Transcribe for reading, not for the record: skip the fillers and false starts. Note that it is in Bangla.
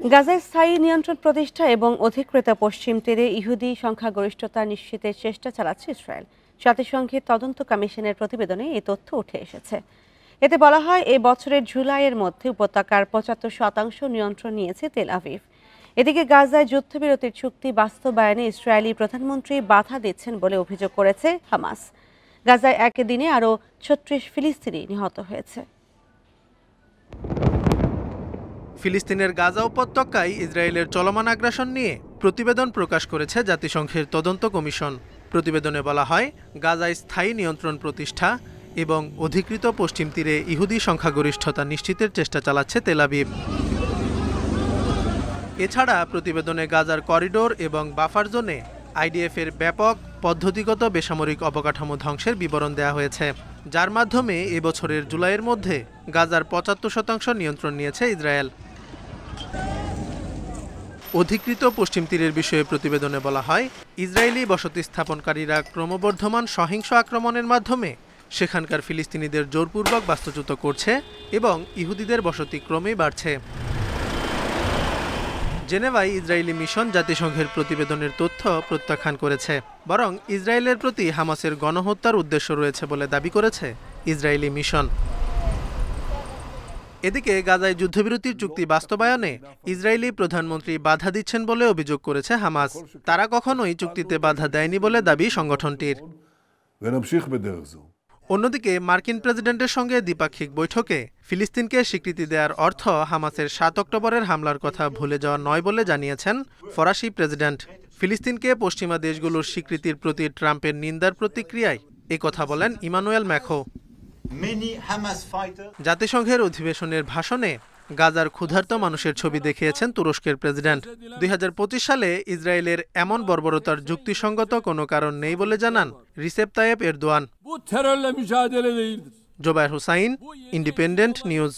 গাজায় স্থায়ী নিয়ন্ত্রণ প্রতিষ্ঠা এবং অধিকৃত পশ্চিম তীরে ইহুদি সংখ্যাগরিষ্ঠতা নিশ্চিতের চেষ্টা চালাচ্ছে ইসরায়েল। জাতিসংঘের তদন্ত কমিশনের প্রতিবেদনে এই তথ্য উঠে এসেছে। এতে বলা হয়, এ বছরের জুলাইয়ের মধ্যে উপত্যকার ৭৫% নিয়ন্ত্রণ নিয়েছে তেল আভিভ। এদিকে গাজায় যুদ্ধবিরতির চুক্তি বাস্তবায়নে ইসরায়েলি প্রধানমন্ত্রী বাধা দিচ্ছেন বলে অভিযোগ করেছে হামাস। গাজায় একদিনে আরও ৩৬ ফিলিস্তিনি নিহত হয়েছে। ফিলিস্তিনের গাজা উপত্যকায় ইসরায়েলের চলমান আগ্রাসন নিয়ে প্রতিবেদন প্রকাশ করেছে জাতিসংঘের তদন্ত কমিশন। প্রতিবেদনে বলা হয়, গাজায় স্থায়ী নিয়ন্ত্রণ প্রতিষ্ঠা এবং অধিকৃত পশ্চিম তীরে ইহুদি সংখ্যাগরিষ্ঠতা নিশ্চিতের চেষ্টা চালাচ্ছে তেল আভিভ। এছাড়া প্রতিবেদনে গাজার করিডোর এবং বাফার জোনে আইডিএফের ব্যাপক পদ্ধতিগত বেসামরিক অবকাঠামো ধ্বংসের বিবরণ দেওয়া হয়েছে, যার মাধ্যমে এবছরের জুলাইয়ের মধ্যে গাজার ৭৫% নিয়ন্ত্রণ নিয়েছে ইসরায়েল। অধিকৃত পশ্চিম তীরের বিষয়ে প্রতিবেদনে বলা হয়, ইসরায়েলি বসতি স্থাপনকারীরা ক্রমবর্ধমান সহিংস আক্রমণের মাধ্যমে সেখানকার ফিলিস্তিনিদের জোরপূর্বক বাস্তুচ্যুত করছে এবং ইহুদিদের বসতি ক্রমেই বাড়ছে। জেনেভায় ইসরায়েলি মিশন জাতিসংঘের প্রতিবেদনের তথ্য প্রত্যাখ্যান করেছে, বরং ইসরায়েলের প্রতি হামাসের গণহত্যার উদ্দেশ্য রয়েছে বলে দাবি করেছে ইসরায়েলি মিশন। এদিকে গাজায় যুদ্ধবিরতির চুক্তি বাস্তবায়নে ইসরায়েলি প্রধানমন্ত্রী বাধা দিচ্ছেন বলে অভিযোগ করেছে হামাস। তারা কখনোই চুক্তিতে বাধা দেয়নি বলে দাবি সংগঠনটির। অন্যদিকে মার্কিন প্রেসিডেন্টের সঙ্গে দ্বিপাক্ষিক বৈঠকে ফিলিস্তিনকে স্বীকৃতি দেওয়ার অর্থ হামাসের ৭ অক্টোবরের হামলার কথা ভুলে যাওয়া নয় বলে জানিয়েছেন ফরাসি প্রেসিডেন্ট। ফিলিস্তিনকে পশ্চিমা দেশগুলোর স্বীকৃতির প্রতি ট্রাম্পের নিন্দার প্রতিক্রিয়ায় একথা বলেন ইমানুয়েল ম্যাখো। জাতিসংঘের অধিবেশনের ভাষণে গাজার ক্ষুধার্ত মানুষের ছবি দেখিয়েছেন তুরস্কের প্রেসিডেন্ট। ২০২৫ সালে ইসরায়েলের এমন বর্বরতার যুক্তিসঙ্গত কোনো কারণ নেই বলে জানান Recep Tayyip Erdogan. Zobayer Hussain, Independent news.